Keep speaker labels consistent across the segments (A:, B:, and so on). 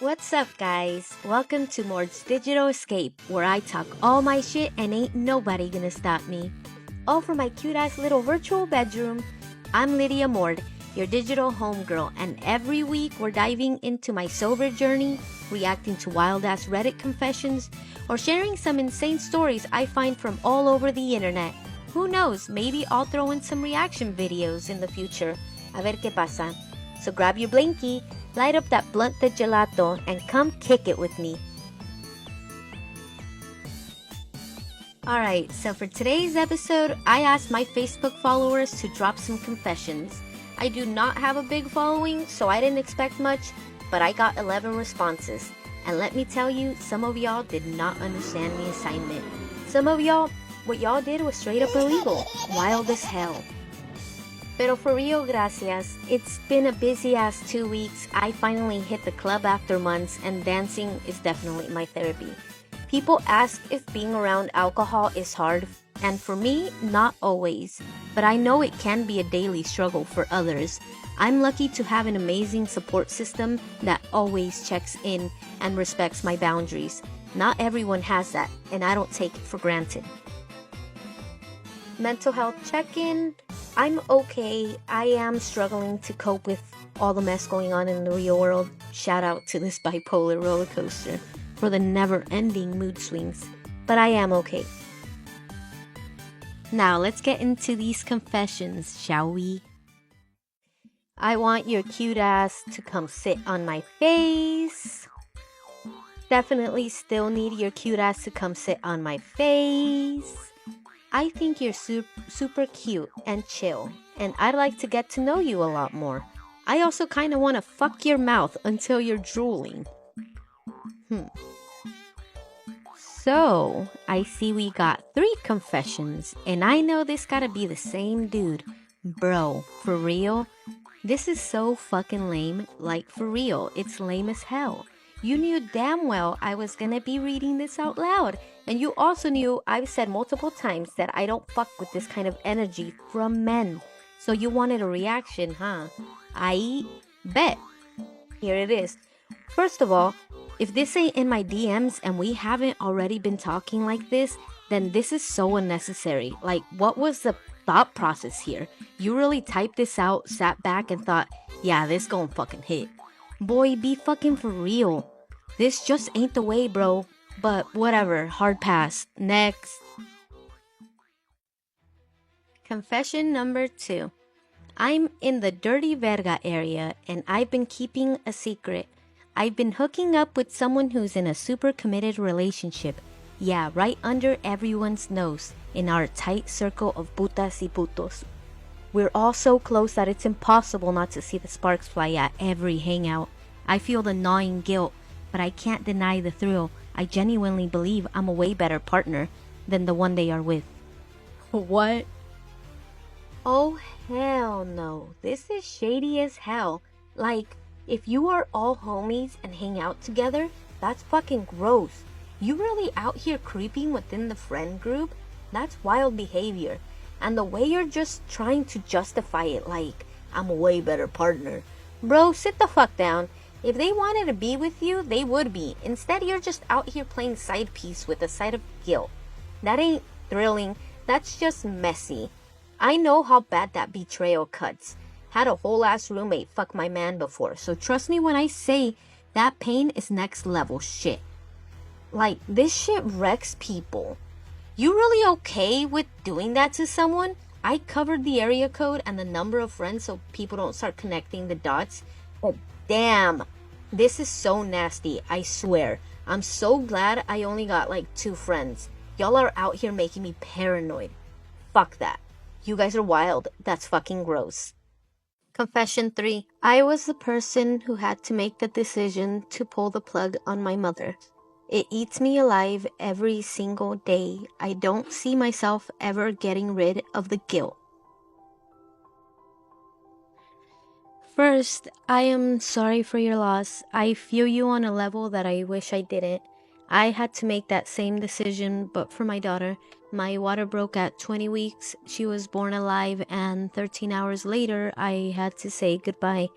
A: What's up, guys? Welcome to Morde's Digital Escape, where I talk all my shit and ain't nobody gonna stop me. All from my cute-ass little virtual bedroom. I'm Lydia Morde, your digital homegirl, and every week we're diving into my sober journey, reacting to wild-ass Reddit confessions, or sharing some insane stories I find from all over the internet. Who knows, maybe I'll throw in some reaction videos in the future. A ver qué pasa. So grab your blankie, light up that blunt de gelato, and come kick it with me. Alright, so for today's episode, I asked my Facebook followers to drop some confessions. I do not have a big following, so I didn't expect much, but I got 11 responses. And let me tell you, some of y'all did not understand the assignment. Some of y'all, what y'all did was straight up illegal. Wild as hell. Pero for real, gracias. It's been a busy ass 2 weeks. I finally hit the club after months, and dancing is definitely my therapy. People ask if being around alcohol is hard, and for me, not always. But I know it can be a daily struggle for others. I'm lucky to have an amazing support system that always checks in and respects my boundaries. Not everyone has that, and I don't take it for granted. Mental health check-in. I'm okay. I am struggling to cope with all the mess going on in the real world. Shout out to this bipolar roller coaster for the never-ending mood swings. But I am okay. Now let's get into these confessions, shall we? I want your cute ass to come sit on my face. Definitely still need your cute ass to come sit on my face. I think you're super cute and chill, and I'd like to get to know you a lot more. I also kind of want to fuck your mouth until you're drooling. So, I see we got 3 confessions, and I know this gotta be the same dude. Bro, for real? This is so fucking lame. Like, for real, it's lame as hell. You knew damn well I was gonna be reading this out loud. And you also knew I've said multiple times that I don't fuck with this kind of energy from men. So you wanted a reaction, huh? I bet. Here it is. First of all, if this ain't in my DMs and we haven't already been talking like this, then this is so unnecessary. Like, what was the thought process here? You really typed this out, sat back and thought, yeah, this gon' fucking hit. Boy, be fucking for real. This just ain't the way, bro. But whatever, hard pass. Next. Confession number 2. I'm in the dirty verga area and I've been keeping a secret. I've been hooking up with someone who's in a super committed relationship. Yeah, right under everyone's nose in our tight circle of putas y putos. We're all so close that it's impossible not to see the sparks fly at every hangout. I feel the gnawing guilt, but I can't deny the thrill. I genuinely believe I'm a way better partner than the one they are with. What? Oh, hell no. This is shady as hell. Like, if you are all homies and hang out together, that's fucking gross. You really out here creeping within the friend group? That's wild behavior. And the way you're just trying to justify it like, I'm a way better partner. Bro, sit the fuck down. If they wanted to be with you, they would be. Instead, you're just out here playing side piece with a side of guilt. That ain't thrilling. That's just messy. I know how bad that betrayal cuts. Had a whole ass roommate fuck my man before, so trust me when I say that pain is next level shit. Like, this shit wrecks people. You really okay with doing that to someone? I covered the area code and the number of friends so people don't start connecting the dots. But damn, this is so nasty, I swear. I'm so glad I only got like 2 friends. Y'all are out here making me paranoid. Fuck that. You guys are wild. That's fucking gross. Confession 3. I was the person who had to make the decision to pull the plug on my mother. It eats me alive every single day. I don't see myself ever getting rid of the guilt. First, I am sorry for your loss. I feel you on a level that I wish I didn't. I had to make that same decision, but for my daughter. My water broke at 20 weeks. She was born alive, and 13 hours later, I had to say goodbye.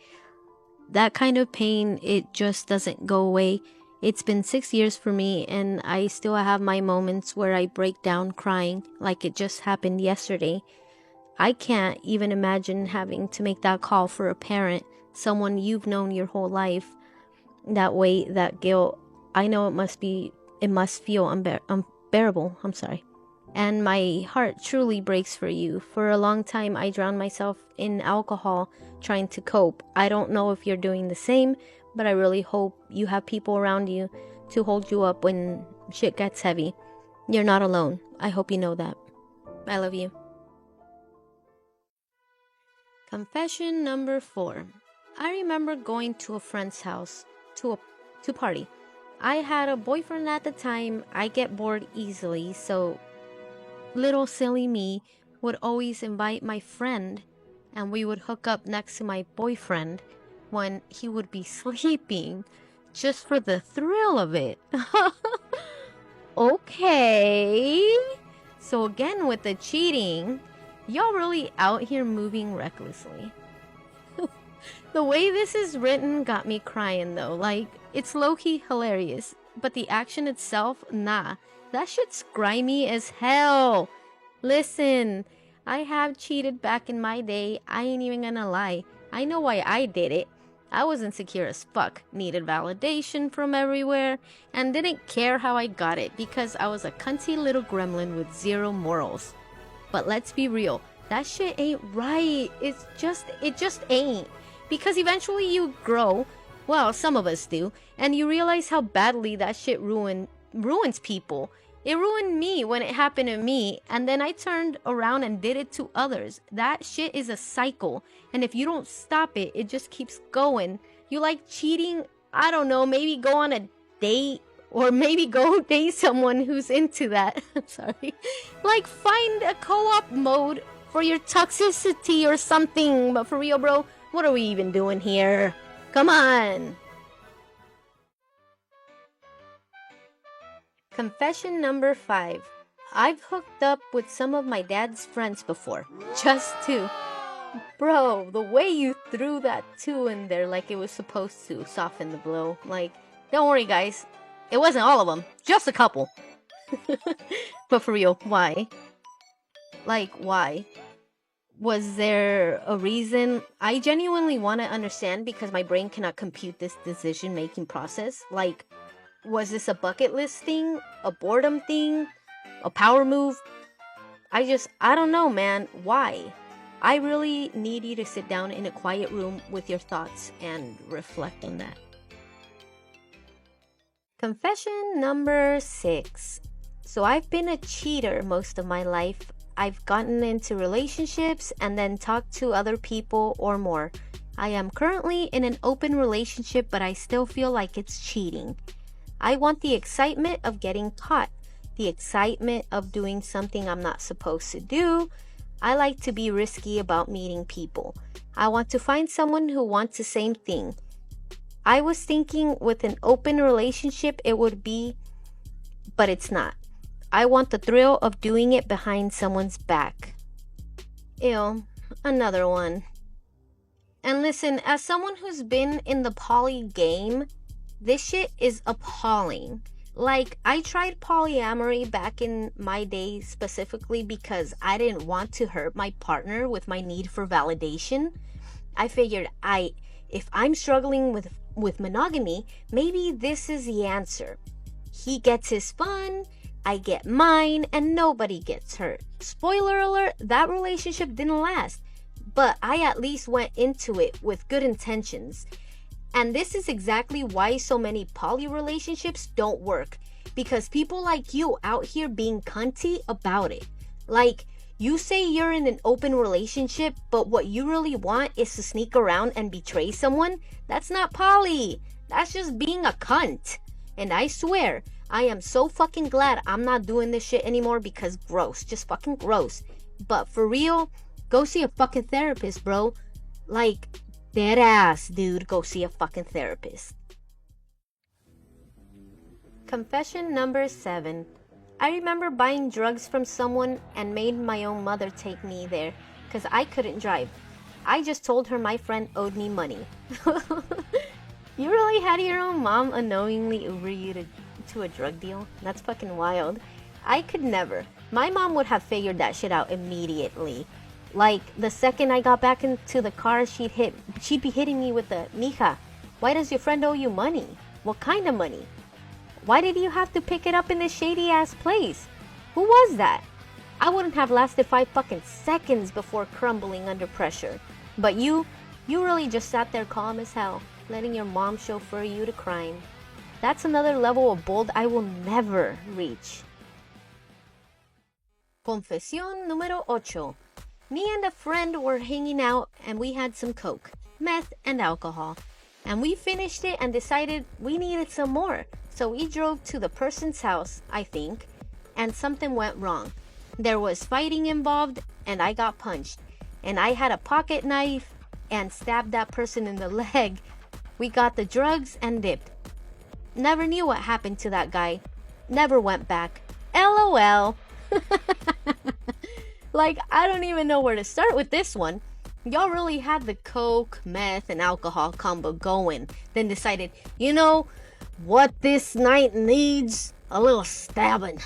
A: that kind of pain, it just doesn't go away. It's been 6 years for me, and I still have my moments where I break down crying like it just happened yesterday. I can't even imagine having to make that call for a parent, someone you've known your whole life. That weight, that guilt, I know it must feel unbearable. I'm sorry. And my heart truly breaks for you. For a long time, I drowned myself in alcohol trying to cope. I don't know if you're doing the same, but I really hope you have people around you to hold you up when shit gets heavy. You're not alone. I hope you know that. I love you. Confession number 4. I remember going to a friend's house to party. I had a boyfriend at the time. I get bored easily, so little silly me would always invite my friend, and we would hook up next to my boyfriend when he would be sleeping, just for the thrill of it. Okay. So again, with the cheating, y'all really out here moving recklessly. The way this is written got me crying though. Like, it's low-key hilarious, but the action itself, nah. That shit's grimy as hell. Listen, I have cheated back in my day. I ain't even gonna lie. I know why I did it. I was insecure as fuck, needed validation from everywhere, and didn't care how I got it because I was a cunty little gremlin with zero morals. But let's be real, that shit ain't right. It just ain't. Because eventually you grow, well, some of us do, and you realize how badly that shit ruins people. It ruined me when it happened to me, and then I turned around and did it to others. That shit is a cycle, and if you don't stop it, it just keeps going. You like cheating? I don't know, maybe go on a date, or maybe go date someone who's into that. I'm sorry. Like, find a co-op mode for your toxicity or something. But for real, bro, what are we even doing here? Come on. Confession number 5. I've hooked up with some of my dad's friends before. Just 2. Bro, the way you threw that 2 in there like it was supposed to soften the blow. Like, don't worry, guys. It wasn't all of them. Just a couple. But for real, why? Like, why? Was there a reason? I genuinely want to understand because my brain cannot compute this decision-making process. Like, was this a bucket list thing? A boredom thing? A power move? I don't know, man. Why? I really need you to sit down in a quiet room with your thoughts and reflect on that. Confession number 6. So I've been a cheater most of my life. I've gotten into relationships and then talked to other people or more. I am currently in an open relationship, but I still feel like it's cheating. I want the excitement of getting caught, the excitement of doing something I'm not supposed to do. I like to be risky about meeting people. I want to find someone who wants the same thing. I was thinking with an open relationship it would be, but it's not. I want the thrill of doing it behind someone's back. Ew, another one. And listen, as someone who's been in the poly game, this shit is appalling. Like, I tried polyamory back in my day specifically because I didn't want to hurt my partner with my need for validation. I figured, if I'm struggling with monogamy, maybe this is the answer. He gets his fun, I get mine, and nobody gets hurt. Spoiler alert, that relationship didn't last, but I at least went into it with good intentions. And this is exactly why so many poly relationships don't work. Because people like you out here being cunty about it. Like, you say you're in an open relationship, but what you really want is to sneak around and betray someone? That's not poly. That's just being a cunt. And I swear, I am so fucking glad I'm not doing this shit anymore because gross. Just fucking gross. But for real, go see a fucking therapist, bro. Like, dead ass, dude, go see a fucking therapist. Confession number 7. I remember buying drugs from someone and made my own mother take me there because I couldn't drive. I just told her my friend owed me money. You really had your own mom unknowingly Uber you to a drug deal? That's fucking wild. I could never. My mom would have figured that shit out immediately. Like, the second I got back into the car, she'd be hitting me with the, "Mija, why does your friend owe you money? What kind of money? Why did you have to pick it up in this shady ass place? Who was that?" I wouldn't have lasted 5 fucking seconds before crumbling under pressure. But you really just sat there calm as hell, letting your mom chauffeur you to crime. That's another level of bold I will never reach. Confesión número 8. Me and a friend were hanging out and we had some coke, meth, and alcohol. And we finished it and decided we needed some more. So we drove to the person's house, I think, and something went wrong. There was fighting involved and I got punched. And I had a pocket knife and stabbed that person in the leg. We got the drugs and dipped. Never knew what happened to that guy. Never went back. LOL. Like, I don't even know where to start with this one. Y'all really had the coke, meth, and alcohol combo going. Then decided, you know what this night needs? A little stabbing.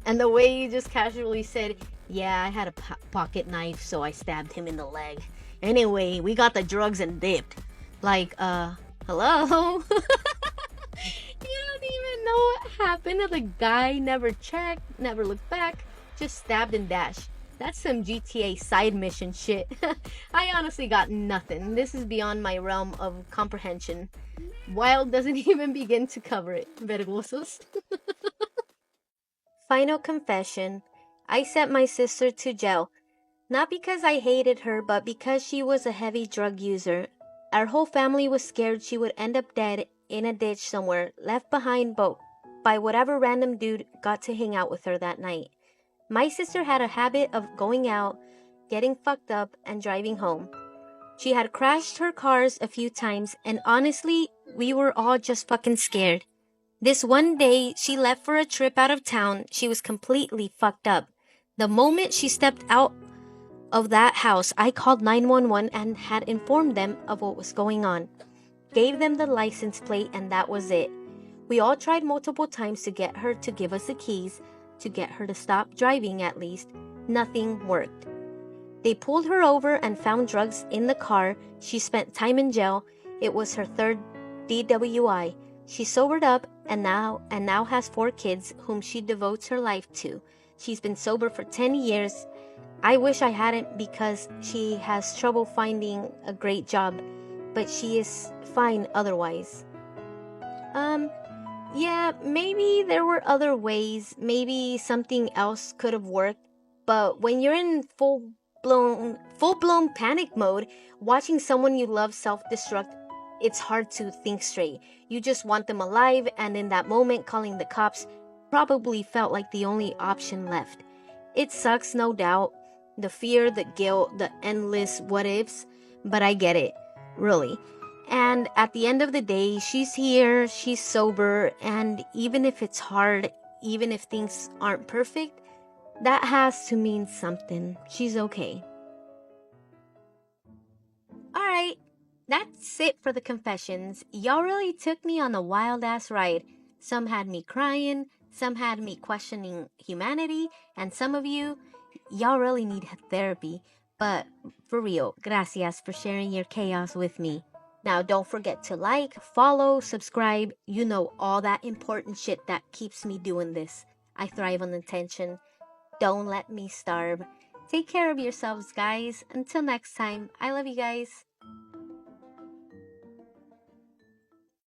A: And the way you just casually said, "Yeah, I had a pocket knife, so I stabbed him in the leg. Anyway, we got the drugs and dipped." Like, hello? You don't even know what happened. The guy never checked, never looked back, just stabbed and dashed. That's some GTA side mission shit. I honestly got nothing. This is beyond my realm of comprehension. Wild doesn't even begin to cover it. Vergosos. Final confession. I sent my sister to jail. Not because I hated her, but because she was a heavy drug user. Our whole family was scared she would end up dead in a ditch somewhere, left behind by whatever random dude got to hang out with her that night. My sister had a habit of going out, getting fucked up, and driving home. She had crashed her cars a few times, and honestly, we were all just fucking scared. This one day, she left for a trip out of town. She was completely fucked up. The moment she stepped out of that house, I called 911 and had informed them of what was going on. Gave them the license plate, and that was it. We all tried multiple times to get her to give us the keys, to get her to stop driving at least. Nothing worked. They pulled her over and found drugs in the car. She spent time in jail. It was her 3rd DWI. She sobered up and now has 4 kids whom she devotes her life to. She's been sober for 10 years. I wish I hadn't because she has trouble finding a great job, but she is fine otherwise. Yeah, maybe there were other ways. Maybe something else could have worked. But when you're in full-blown panic mode, watching someone you love self-destruct, it's hard to think straight. You just want them alive, and in that moment, calling the cops probably felt like the only option left. It sucks, no doubt. The fear, the guilt, the endless what-ifs. But I get it. Really. And at the end of the day, she's here, she's sober, and even if it's hard, even if things aren't perfect, that has to mean something. She's okay. Alright, that's it for the confessions. Y'all really took me on a wild-ass ride. Some had me crying, some had me questioning humanity, and some of y'all really need therapy. But for real, gracias for sharing your chaos with me. Now, don't forget to like, follow, subscribe. You know, all that important shit that keeps me doing this. I thrive on attention. Don't let me starve. Take care of yourselves, guys. Until next time, I love you guys.